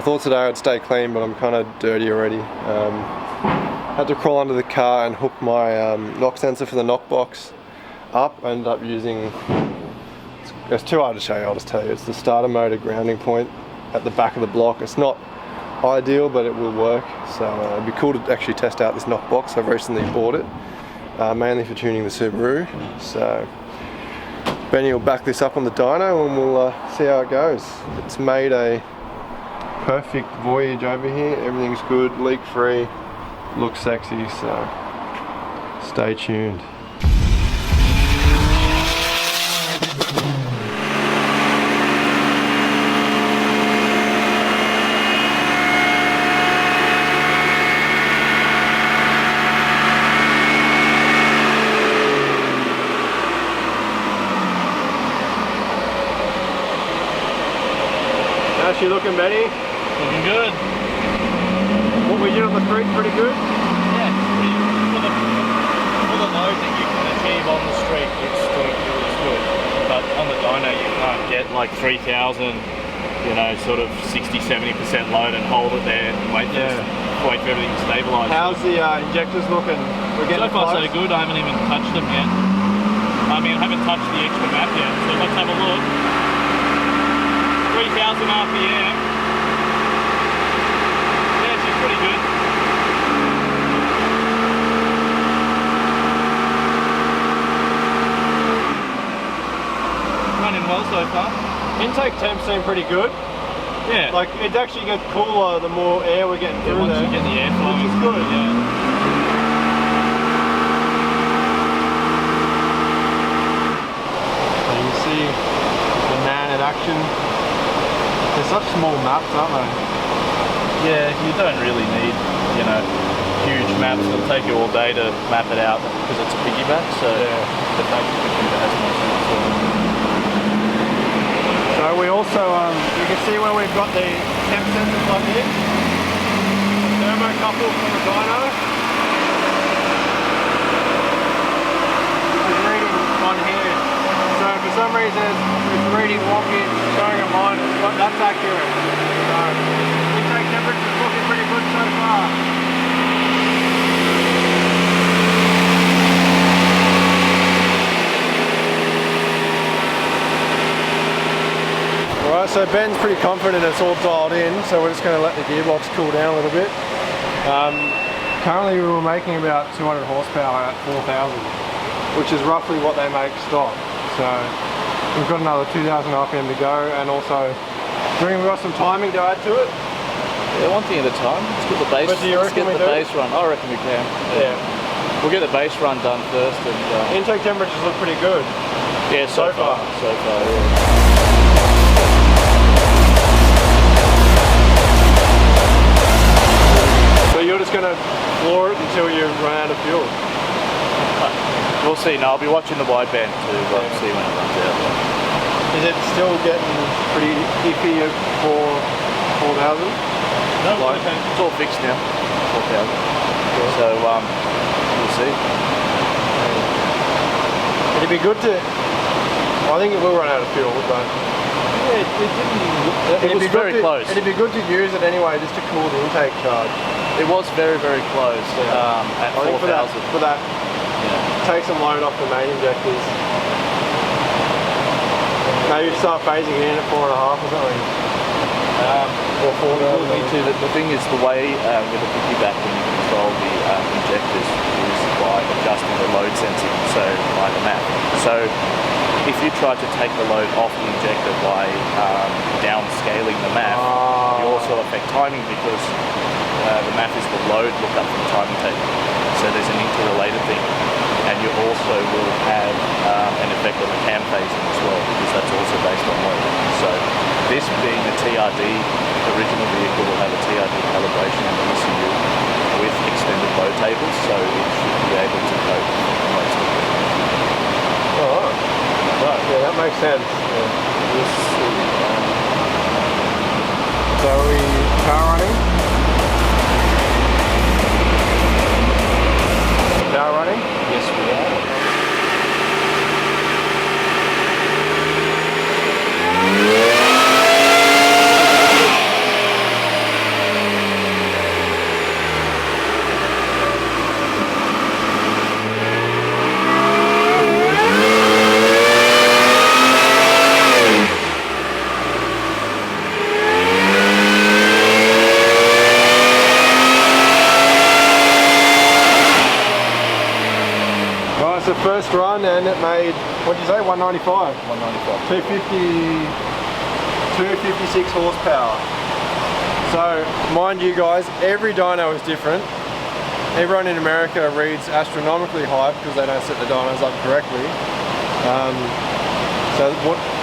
thought today I'd stay clean, but I'm kind of dirty already. Had to crawl under the car and hook my knock sensor for the knock box up. I ended up using, it's too hard to show you, I'll just tell you. It's the starter motor grounding point at the back of the block. It's not ideal, but it will work. So it'd be cool to actually test out this knock box. I've recently bought it, mainly for tuning the Subaru. So Benny will back this up on the dyno and we'll see how it goes. It's made a perfect voyage over here. Everything's good, leak free, looks sexy, so stay tuned. How's she looking, Benny? Looking good. What we did on the street, pretty good? Yeah, for the load that you can achieve on the street, it looks good. But on the dyno you can't get like 3,000, you know, sort of 60-70% load and hold it there and wait for everything to stabilise. How's the injectors looking? We're getting so far close. So good, I haven't even touched them yet. I mean, I haven't touched the extra map yet, so let's have a look. 3,000 RPM. Yeah, she's pretty good. Running well so far. Intake temps seem pretty good. Yeah. Like, it actually gets cooler the more air we're getting through once there. you get the air flowing. Which is good. Yeah. So you can see the man in action. They're such small maps, aren't they? Yeah, you don't really need, you know, huge maps. It'll take you all day to map it out because it's a piggyback, so the fact that the computer has more sense. So we also, you can see where we've got the temp sensor plugged in. Thermocouple from the dyno. This is reading on here. So for some reason it's reading wonky, it's showing a minus, but that's accurate. So intake temperature's looking pretty good so far. Alright, so Ben's pretty confident it's all dialed in, so we're just going to let the gearbox cool down a little bit. Currently we were making about 200 horsepower at 4,000, which is roughly what they make stock. So we've got another 2,000 RPM to go, and also we've got some timing to add to it. Yeah, one thing at a time. Let's get the base. But do you reckon we do? Base run. I reckon we can. Yeah. We'll get the base run done first, and intake temperatures look pretty good. Yeah, so far. So far. Yeah. So you're just going to floor it until you run out of fuel? We'll see. No, I'll be watching the wideband to see when it runs out. Is it still getting pretty iffy for 4,000? No, it's all fixed now. 4,000. So we'll see. It'd be good to. I think it will run out of fuel, but yeah, it didn't. It was very close. It'd be good to use it anyway, just to cool the intake charge. It was very, very close at 4,000. For that, take some load off the main injectors. Maybe start phasing it in at 4.5 or something. Or 4,000. The thing is, the way with the piggyback when you control the injectors is by adjusting the load sensing, so by the map. So if you try to take the load off the injector by downscaling the map, you also affect timing because the map is the load lookup from the timing table. So there's an interrelated thing. And you also will have an effect on the cam phasing as well, because that's also based on load. So this being a TRD, original vehicle will have a TRD calibration and ECU with extended load tables, so it should be able to cope most of it. Oh, right, yeah, that makes sense. Yeah. So are we power running? Power running? Yes, we are. the first run and it made, what did you say, 195? 195. 256 horsepower. So, mind you guys, every dyno is different. Everyone in America reads astronomically high because they don't set the dynos up correctly. So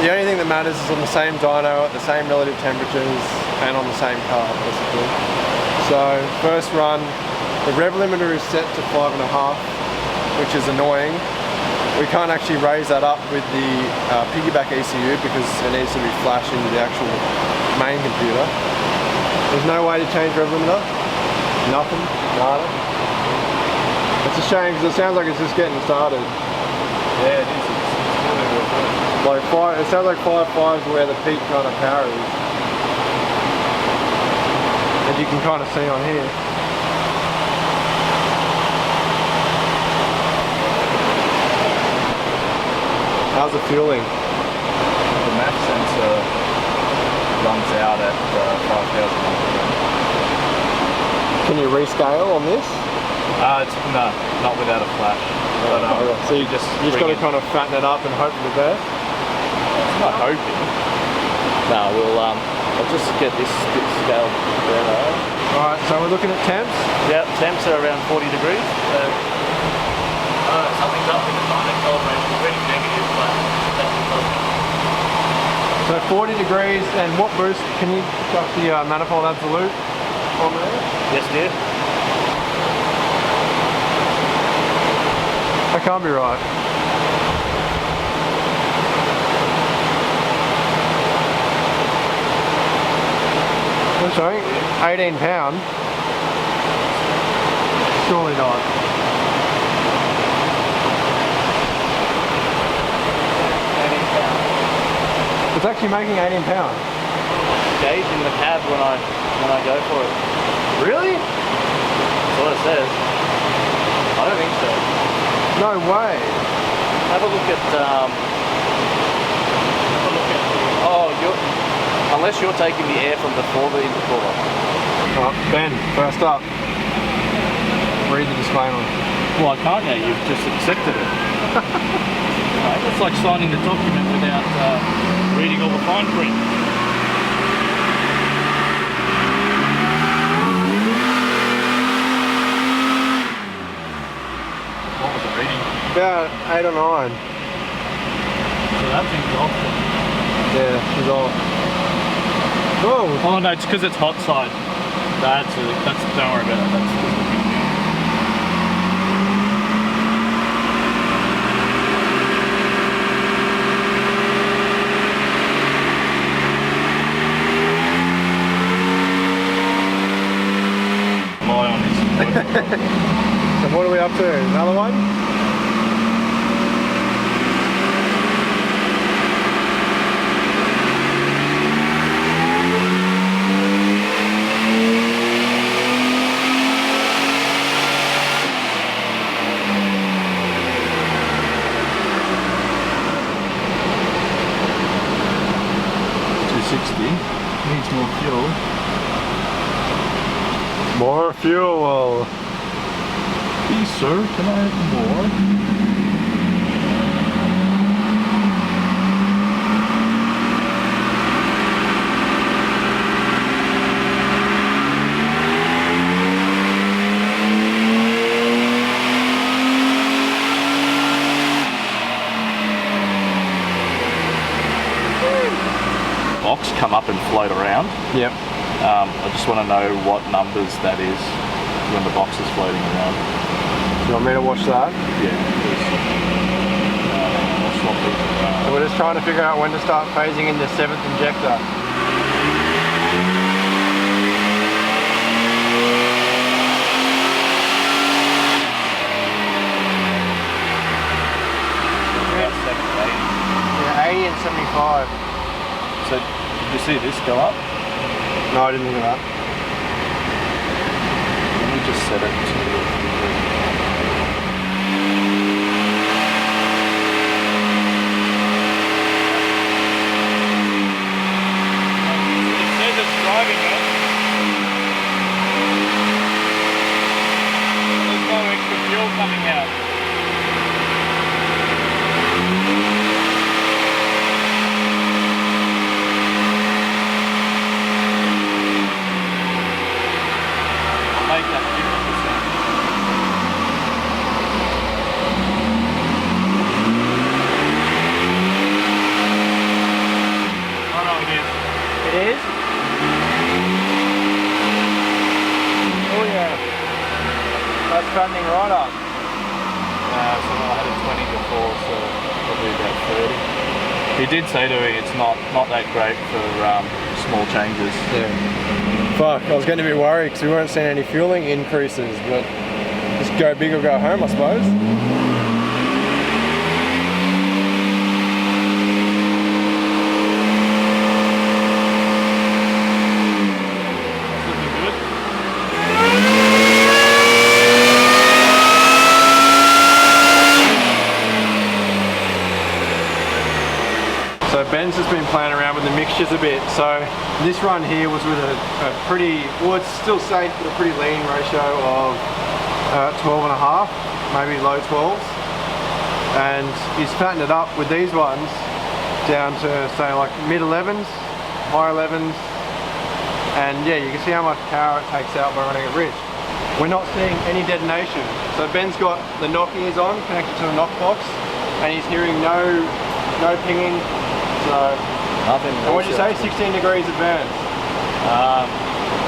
the only thing that matters is on the same dyno, at the same relative temperatures, and on the same car, basically. So, first run, the rev limiter is set to 5.5, which is annoying. We can't actually raise that up with the piggyback ECU because it needs to be flashed into the actual main computer. There's no way to change rev limiter. Nothing. Nada. It's a shame because it sounds like it's just getting started. Yeah, it is. It's really well good. Like it sounds like 5.5 is where the peak kind of power is. As you can kind of see on here. How's it fueling? The map sensor runs out at 5,000. Can you rescale on this? No, not without a flash. But, so you just got to kind of fatten it up and hope for the best. It's not hoping. No, I'll just get this bit scaled better. Alright, so we're looking at temps? Yep, temps are around 40 degrees. Something's up with the Dyno calibration. It's really negative, but that's So 40 degrees, and what boost? Can you chuck the manifold absolute on there? Yes, dear. That can't be right. What's showing? 18 pound. Surely not. It's actually making 18 pounds. Gauge in the cab when I go for it. Really? That's what it says. I don't think so. No way. Have a look at unless you're taking the air from before the intercooler. Alright, Ben, first up. Read the disclaimer. Well, I can't now, you've just accepted it. It's like signing the document without reading all the fine print. What was it reading? About 8 or 9. So that thing's off then. Yeah, she's off. Oh! Oh no, it's because it's hot side. That's don't worry about it. That's just a big deal. Lie on this. So what are we up to? Another one? Needs more fuel. More fuel! Please sir, can I have more? Box come up and float around. Yep. I just want to know what numbers that is when the box is floating around. Do you want me to watch that? Yeah. I'll swap these around. We're just trying to figure out when to start phasing in the 7th injector. Yeah, 80 and 75. So, did you see this go up? No, I didn't think of that. Let me just set it to... It says it's driving it. There's no extra fuel coming out. fattening right up. So I had a 20 before, so probably about 30. He did say to me it's not that great for small changes. Yeah. Fuck, I was getting a bit worried because we weren't seeing any fueling increases, but just go big or go home, I suppose. So Ben's just been playing around with the mixtures a bit. So this run here was with a pretty, well it's still safe, but a pretty lean ratio of 12.5, maybe low 12s. And he's fattened it up with these ones down to say like mid 11s, high 11s. And yeah, you can see how much power it takes out by running it rich. We're not seeing any detonation. So Ben's got the knock ears on, connected to the knock box, and he's hearing no pinging. So, nothing. And what did you say? 16 degrees advance?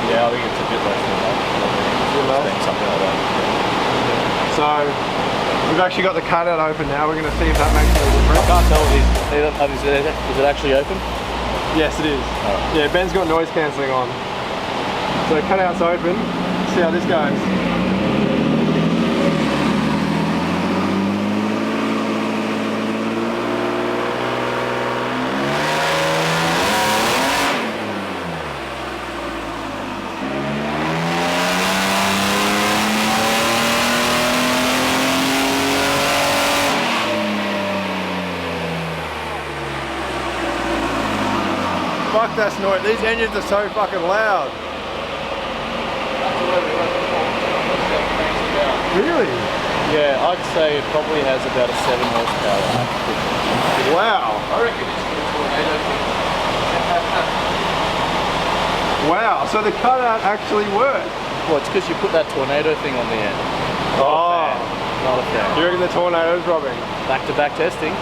Yeah, I think it's a bit less than that. Something like that. So, we've actually got the cutout open now. We're going to see if that makes a difference. I can't tell, is it actually open? Yes, it is. Oh. Yeah, Ben's got noise cancelling on. So, cutout's open. Let's see how this goes. Fuck, that's noise. These engines are so fucking loud. Really? Yeah, I'd say it probably has about a 7 horsepower. Wow. I reckon it's a tornado thing. Wow, so the cutout actually worked. Well, it's because you put that tornado thing on the end. Not a fan. You reckon the tornado's robbing? Back-to-back testing.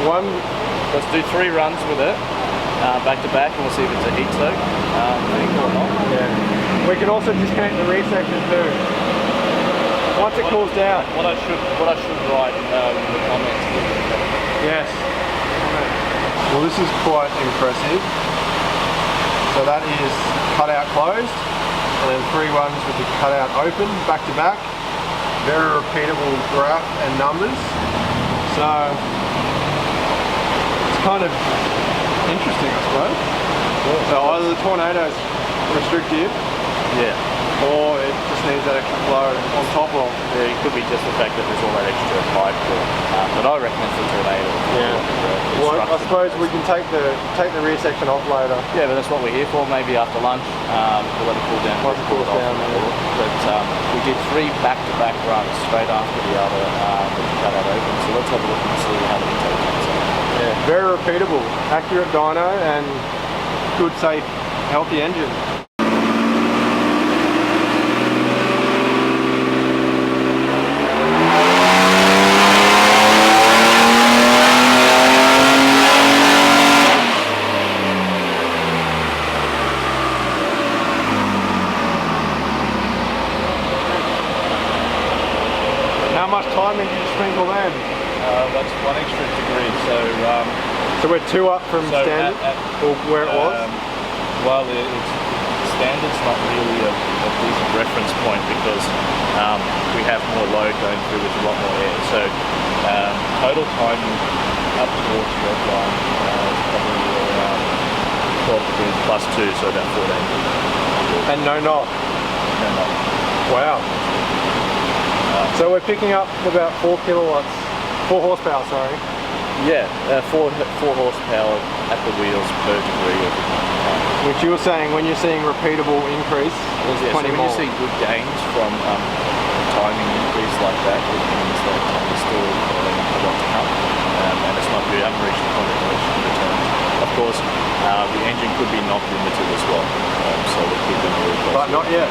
One. Let's do 3 runs with it. Back to back, and we'll see if it's a heat soak thing or not. Yeah. We can also disconnect the rear section too. Once it cools down. What I should write in the comments. Yes. Well, this is quite impressive. So that is cutout closed, and then 3 runs with the cutout open, back to back. Very repeatable graph and numbers. So it's kind of interesting, I suppose. So either the tornado's restrictive, or it just needs that extra flow on top of. Yeah, it could be just the fact that there's all that extra pipe, but I reckon it's a tornado. Yeah. Well, I suppose we can take the rear section off later. Yeah, but that's what we're here for. Maybe after lunch, we'll let it cool down. Once it cools down. But we did 3 back-to-back runs straight after the other with the cutout open. So let's have a look and see how the intake comes out. Yeah, very repeatable, accurate dyno, and good, safe, healthy engine. How much timing did you sprinkle then? That's 1 extra degree, so we're 2 up from standard, or where it was? Well, standard's not really a decent reference point because we have more load going through with a lot more air. So total timing up towards red line is probably around 12 degrees plus 2, so about 14. And no knock? No knock. Wow. So we're picking up about 4 horsepower, sorry. Yeah, 4 horsepower at the wheels per degree. Which you were saying, when you're seeing repeatable increase, there's plenty so when more. you see good gains from timing increase like that, it means that there's still a lot to come. And it's not, we haven't reached the point of diminishing returns. Of course, the engine could be knock limited as well. So we're keeping really close. But not yet.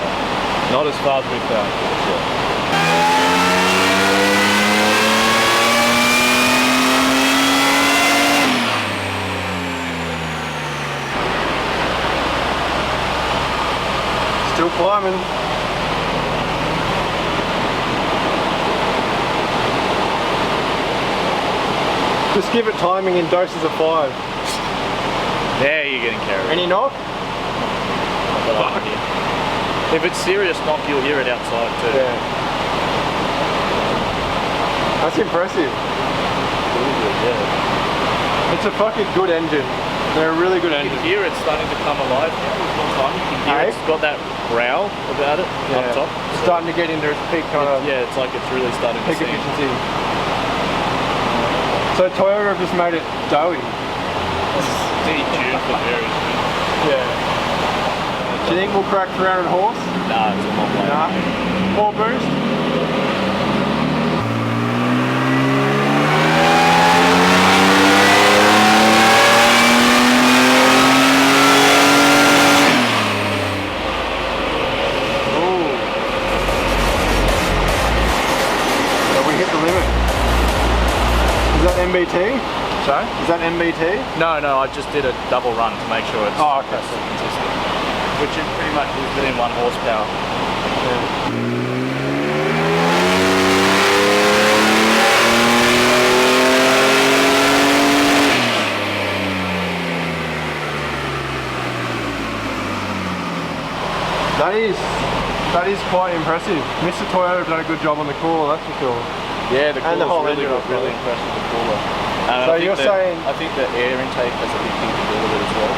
Not as far as we've found. Yeah. Still climbing. Just give it timing in doses of 5. There you're getting carried. Any knock? Fuck. If it's serious knock, you'll hear it outside too. Yeah. That's impressive. Really good, yeah. It's a fucking good engine. They're a really good You engine. can hear it starting to come alive now. This one time you can hear Hey? it's got that growl about it up top. It's starting to get into its peak kind of Yeah, it's like it's really starting to peak sing. efficiency. So Toyota have just made it doughy. Detuned for various reasons. Yeah. Do you think we'll crack 300 horse? Nah, it's a long way. Nah. More boost? MBT? Sorry? Is that MBT? No, I just did a double run to make sure it's okay. consistent. Which is pretty much within 1 horsepower. That is quite impressive. Mr. Toyota have done a good job on the cooler, that's for sure. Yeah, the cooler's really really impressed with the cooler. So you're saying... I think the air intake has a big thing to do with it as well.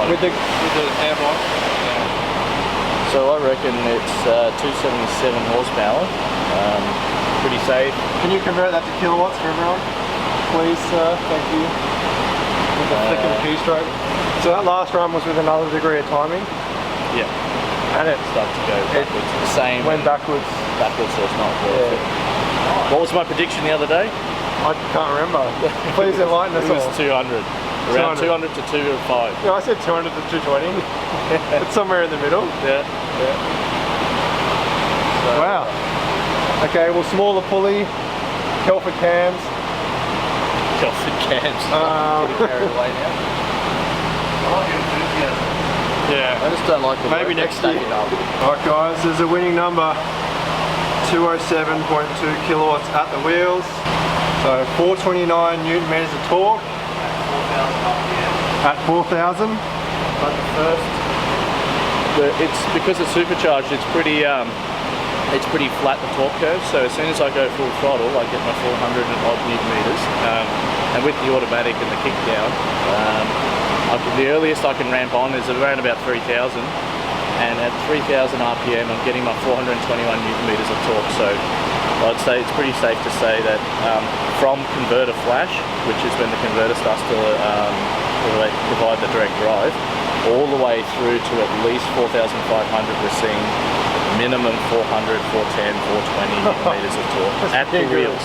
With the air block. Yeah. So I reckon it's 277 horsepower. Pretty safe. Can you convert that to kilowatts for everyone? Please, sir. Thank you. With the flick of the keystroke. So that last run was with another degree of timing? Yeah. And it started to go backwards. The same. Went backwards. Backwards, so it's not worth it. What was my prediction the other day? I can't remember. Please enlighten us all. It was 200. Around 200 to 205. No, I said 200 to 220. It's somewhere in the middle. Yeah. So, wow. Okay, well, smaller pulley, Kelford cams. Kelford cams. Pretty carried away now. I like your enthusiasm. Yeah. I just don't like the maybe next year. Alright guys, there's a winning number. 207.2 kilowatts at the wheels. So 429 newton meters of torque. At 4,000. But the first, it's because it's supercharged. It's pretty flat, the torque curve. So as soon as I go full throttle, I get my 400 and odd newton meters. And with the automatic and the kick down, the earliest I can ramp on is around about 3,000. And at 3,000 RPM, I'm getting my 421 newton meters of torque. So I'd say it's pretty safe to say that from converter flash, which is when the converter starts to provide the direct drive, all the way through to at least 4,500, we're seeing minimum 400, 410, 420 newton meters of torque at the wheels.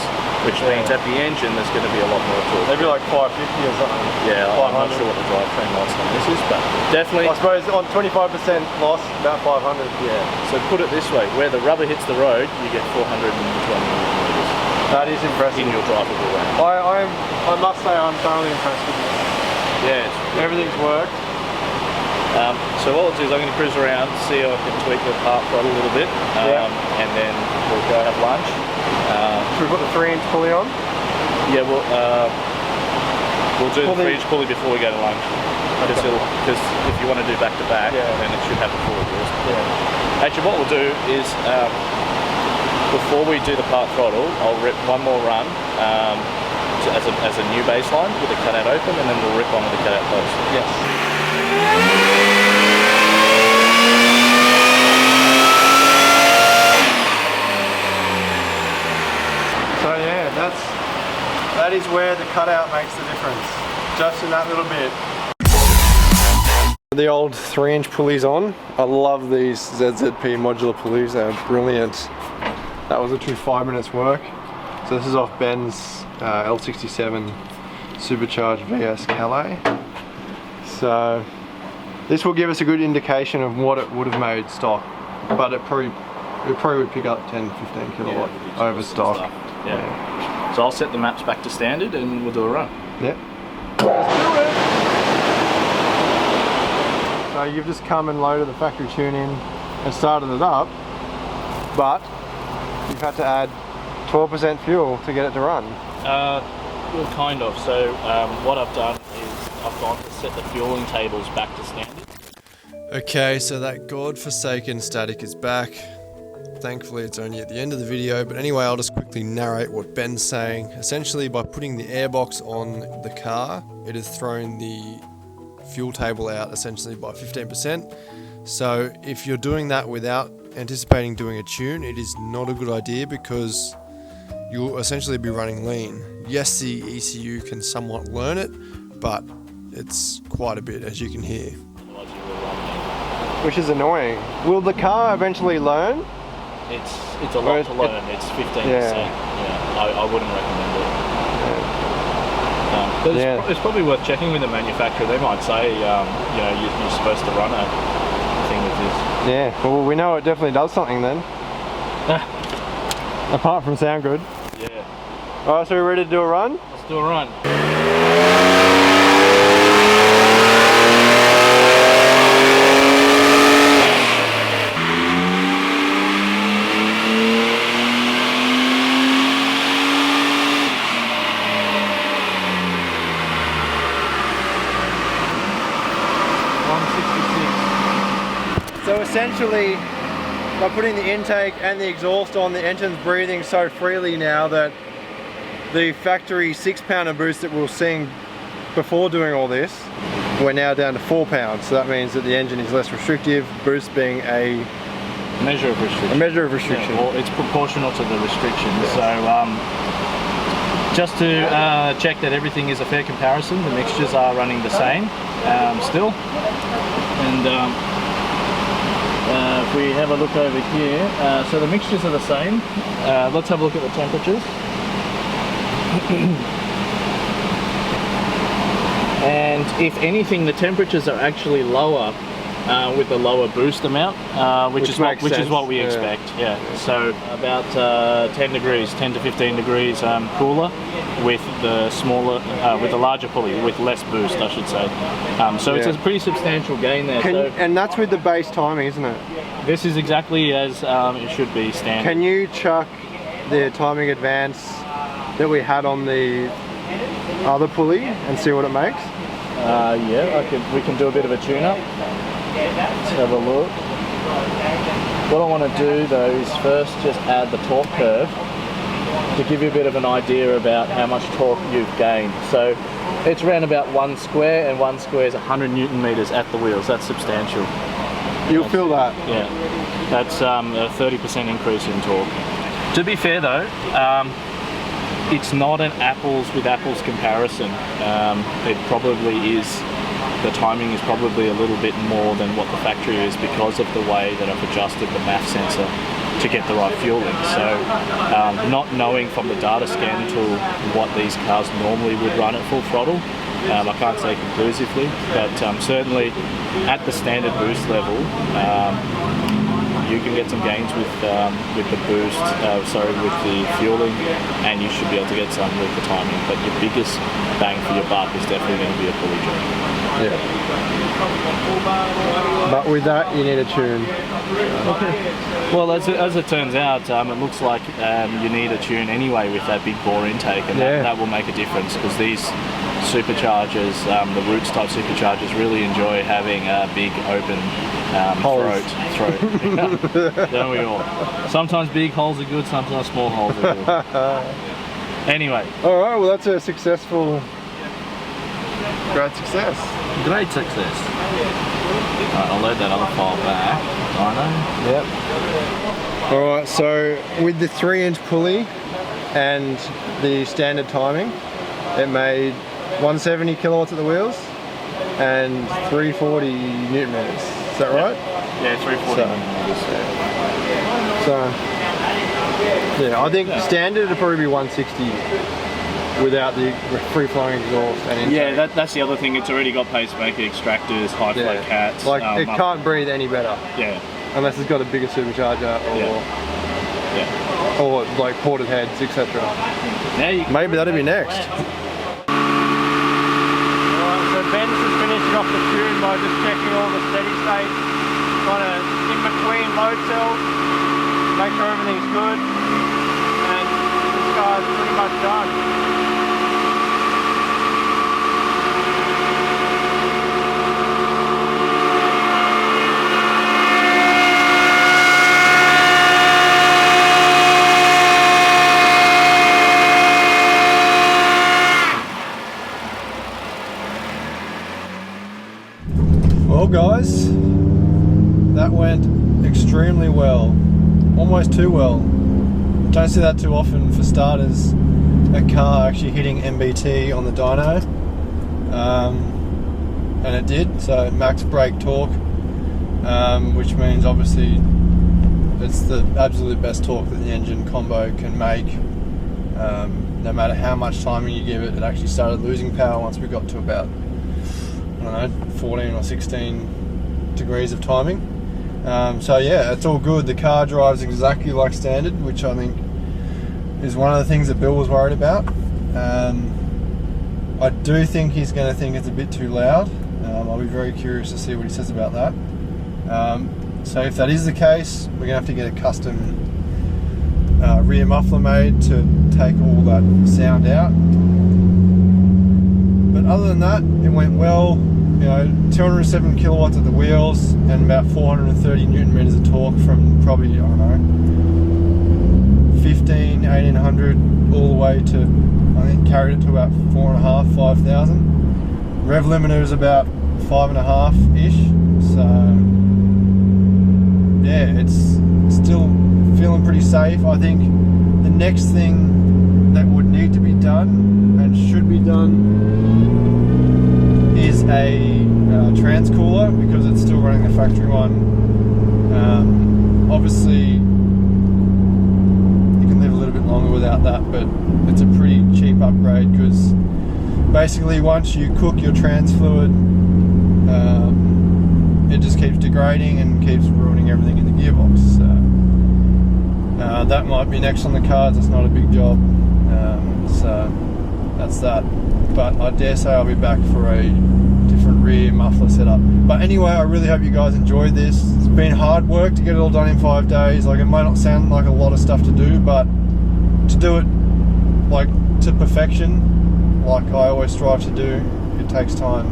Which means at the engine there's going to be a lot more torque. Maybe like 550 or something. Yeah, I'm not sure what the drivetrain loss on this is, but definitely. I suppose on 25% loss, about 500. Yeah. So put it this way: where the rubber hits the road, you get 420 meters. That is impressive. In your drivable range. I must say I'm thoroughly impressed with this. Yeah. Everything's worked. So what I'll do is I'm going to cruise around, see if I can tweak the part throttle a little bit, and then we'll go have lunch. Should we put the 3-inch pulley on? Yeah, we'll do the 3-inch pulley before we go to lunch. Because if you want to do back-to-back, then it should have the forward wheels. Yeah. Actually, what we'll do is, before we do the part throttle, I'll rip one more run as a new baseline with the cutout open, and then we'll rip on with the cutout closed. Yes. So yeah, that is where the cutout makes the difference. Just in that little bit. The old 3-inch pulleys on. I love these ZZP modular pulleys, they're brilliant. That was literally 5 minutes work. So this is off Ben's L67 Supercharged VS Calais. So this will give us a good indication of what it would have made stock, but it probably would pick up 10-15 kilowatt over stock. Yeah. So I'll set the maps back to standard and we'll do a run. Yep. Let's do it! So you've just come and loaded the factory tune in and started it up, but you've had to add 12% fuel to get it to run. Well, kind of. So what I've done is I've gone to set the fueling tables back to standard. Okay, so that godforsaken static is back. Thankfully it's only at the end of the video, but anyway, I'll just quickly narrate what Ben's saying. Essentially, by putting the airbox on the car, it has thrown the fuel table out essentially by 15%. So if you're doing that without anticipating doing a tune, it is not a good idea because you'll essentially be running lean. Yes, the ECU can somewhat learn it, but it's quite a bit, as you can hear. Which is annoying. Will the car eventually learn? It's a lot to learn. It's 15%. Yeah, I wouldn't recommend it. But it's probably worth checking with the manufacturer. They might say, you know, you're supposed to run a thing with this. Yeah. Well, we know it definitely does something then. Apart from sound good. Yeah. Alright, so we're ready to do a run? Let's do a run. So essentially, by putting the intake and the exhaust on, the engine's breathing so freely now that the factory 6-pounder boost that we were seeing before doing all this, we're now down to 4 pounds. So that means that the engine is less restrictive, boost being a measure of restriction. A measure of restriction. Yeah, well, it's proportional to the restriction. So just to check that everything is a fair comparison, the mixtures are running the same still. And if we have a look over here, so the mixtures are the same. Let's have a look at the temperatures. And if anything, the temperatures are actually lower with the lower boost amount, which is what we expect. Yeah. So about 10 to 15 degrees cooler with the smaller, with the larger pulley, with less boost, I should say. So it's a pretty substantial gain there. And that's with the base timing, isn't it? This is exactly as it should be standard. Can you chuck the timing advance that we had on the other pulley and see what it makes? Yeah, we can do a bit of a tune-up. Let's have a look. What I want to do though is first just add the torque curve to give you a bit of an idea about how much torque you've gained. So it's around about 1 square, and 1 square is 100 Newton meters at the wheels. That's substantial. You'll feel that. Yeah, that's a 30% increase in torque. To be fair though, it's not an apples with apples comparison. It probably is, the timing is probably a little bit more than what the factory is because of the way that I've adjusted the MAF sensor to get the right fueling. So not knowing from the data scan tool what these cars normally would run at full throttle, I can't say conclusively, but certainly at the standard boost level, you can get some gains with the boost, with the fueling, and you should be able to get some with the timing. But your biggest bang for your buck is definitely going to be a pulley joint. Yeah. But with that, you need a tune. Well, as it turns out, it looks like you need a tune anyway with that big bore intake, and that will make a difference because these superchargers, the Roots type superchargers, really enjoy having a big open throat. Don't we all? Sometimes big holes are good, sometimes small holes are good. Anyway. Alright, well that's a successful... Great success. Great success. Alright, I'll load that other file back. Yep. Alright, so with the 3-inch pulley and the standard timing, it made 170 kilowatts at the wheels and 340 newton meters. Is that right? Yeah, 340 So, yeah, I think standard would probably be 160 without the free-flowing exhaust and intake. Yeah, that's the other thing. It's already got pacemaker extractors, high flow cats. Like it can't breathe any better. Yeah. Unless it's got a bigger supercharger or like ported heads, etc. Maybe that'll be next. So Ben's just finishing off the tune by just checking all the steady state, kind of in between load cells, make sure everything's good, and this car's pretty much done. Well guys, that went extremely well, almost too well. Don't see that too often for starters, a car actually hitting MBT on the dyno, and it did, so max brake torque, which means obviously it's the absolute best torque that the engine combo can make. No matter how much timing you give it, it actually started losing power once we got to about, I don't know, 14 or 16 degrees of timing. So yeah, it's all good. The car drives exactly like standard, which I think is one of the things that Bill was worried about. I do think he's going to think it's a bit too loud. I'll be very curious to see what he says about that. So if that is the case, we're going to have to get a custom rear muffler made to take all that sound out. But other than that, it went well. You know, 207 kilowatts at the wheels and about 430 newton meters of torque from probably, I don't know, 1800 all the way to, I think carried it to about 4.5, 5,000. Rev limiter is about 5.5-ish. So yeah, it's still feeling pretty safe. I think the next thing that would need to be done and should be done is a transcooler, because it's still running the factory one. Obviously you can live a little bit longer without that, but it's a pretty cheap upgrade, because basically once you cook your trans fluid, it just keeps degrading and keeps ruining everything in the gearbox. So that might be next on the cards. It's not a big job, so that's that. But I dare say I'll be back for a different rear muffler setup. But anyway, I really hope you guys enjoyed this. It's been hard work to get it all done in 5 days. Like, it might not sound like a lot of stuff to do, but to do it like to perfection, like I always strive to do, it takes time.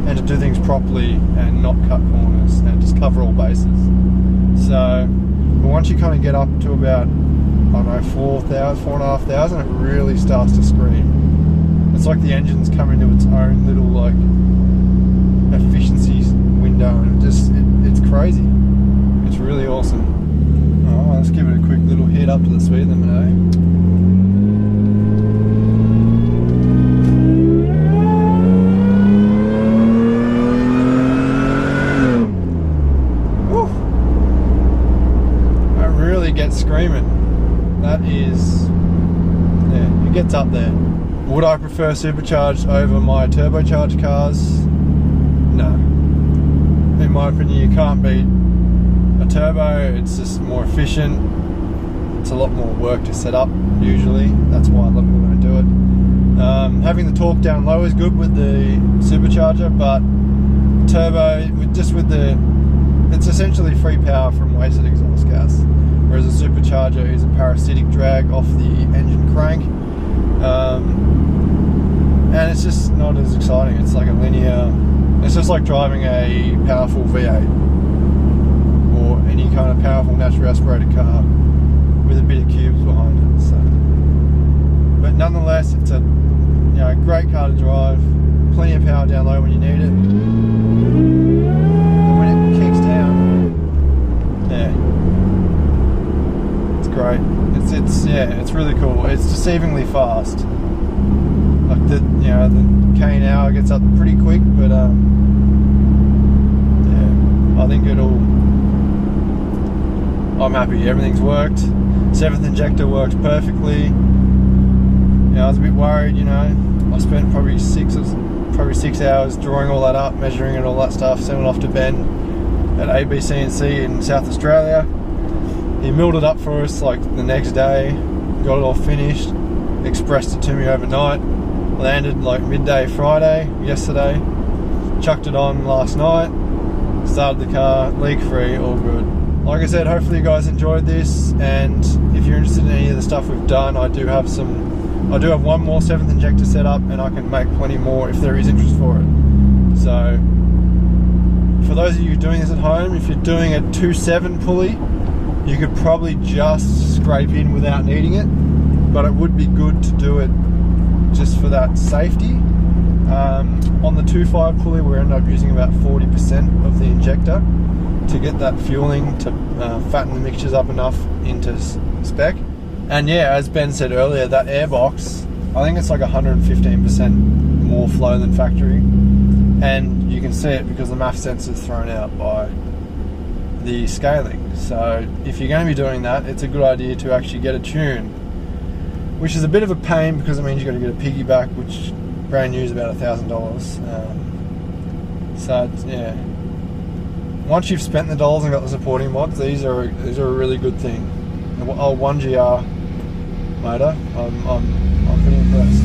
And to do things properly and not cut corners and just cover all bases. So, but once you kind of get up to about, I don't know, 4,000, 4,500, it really starts to scream. It's like the engine's coming to its own little like efficiency window, and it's crazy. It's really awesome. Oh, let's give it a quick little hit up to the speed limit, eh? Woo. That really gets screaming. That is, yeah, it gets up there. Would I prefer supercharged over my turbocharged cars? No. In my opinion, you can't beat a turbo. It's just more efficient. It's a lot more work to set up, usually. That's why a lot of people don't do it. Having the torque down low is good with the supercharger, but turbo, it's essentially free power from wasted exhaust gas. Whereas a supercharger is a parasitic drag off the engine crank. And it's just not as exciting. It's like a linear, it's just like driving a powerful V8 or any kind of powerful naturally aspirated car with a bit of cubes behind it. So, but nonetheless, it's a great car to drive, plenty of power down low when you need it. And when it kicks down, yeah, it's great. It's really cool. It's deceivingly fast. Like the K hour gets up pretty quick, but yeah, I think I'm happy. Everything's worked. 7th injector works perfectly. I was a bit worried. I spent probably 6 hours drawing all that up, measuring it, all that stuff, sending it off to Ben at ABC&C in South Australia. He milled it up for us like the next day, got it all finished, expressed it to me overnight, landed like midday Friday, yesterday, chucked it on last night, started the car, leak free, all good. Like I said, hopefully you guys enjoyed this, and if you're interested in any of the stuff we've done, I do have some I do have one more 7th injector set up, and I can make plenty more if there is interest for it. So for those of you doing this at home, if you're doing a 2.7 pulley, you could probably just scrape in without needing it, but it would be good to do it just for that safety. On the 2.5 pulley, we end up using about 40% of the injector to get that fueling to fatten the mixtures up enough into spec. And yeah, as Ben said earlier, that airbox, I think it's like 115% more flow than factory, and you can see it because the MAF sensor is thrown out by the scaling. So if you're going to be doing that, it's a good idea to actually get a tune, which is a bit of a pain because it means you've got to get a piggyback, which brand new is about $1,000. So yeah, once you've spent the dollars and got the supporting mods, these are a really good thing. The old 1GR motor, I'm pretty impressed.